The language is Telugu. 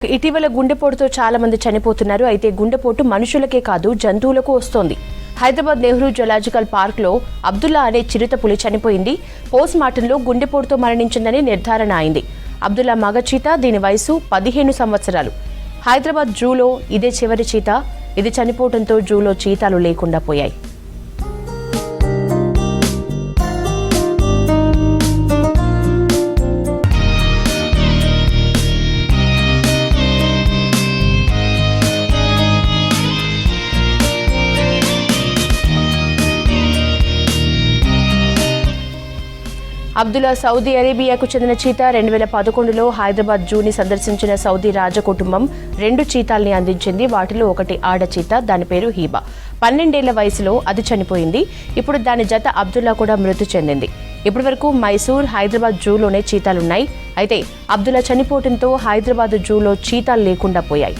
ఇటీవల గుండెపోటుతో చాలా మంది చనిపోతున్నారు. అయితే గుండెపోటు మనుషులకే కాదు జంతువులకు వస్తోంది. హైదరాబాద్ నెహ్రూ జులాజికల్ పార్క్లో అబ్దుల్లా అనే చిరుతపులి చనిపోయింది. పోస్ట్ మార్టంలో గుండెపోటుతో మరణించిందని నిర్ధారణ అయింది. అబ్దుల్లా మగ చీత, దీని వయసు 15 సంవత్సరాలు. హైదరాబాద్ జూలో ఇదే చివరి చీత. ఇది చనిపోవడంతో జూలో చీతాలు లేకుండా పోయాయి. అబ్దుల్లా సౌదీ అరేబియాకు చెందిన చీత. 2011లో హైదరాబాద్ జూని సందర్శించిన సౌదీ రాజకుటుంబం 2 చీతాల్ని అందించింది. వాటిలో ఒకటి ఆడ చీత, దాని పేరు హీబా. 12 ఏళ్ల వయసులో అది చనిపోయింది. ఇప్పుడు దాని జత అబ్దుల్లా కూడా మృతి చెందింది. ఇప్పటి వరకు మైసూర్, హైదరాబాద్ జూలోనే చీతాలున్నాయి. అయితే అబ్దుల్లా చనిపోవడంతో హైదరాబాద్ జూలో చీతాలు లేకుండా పోయాయి.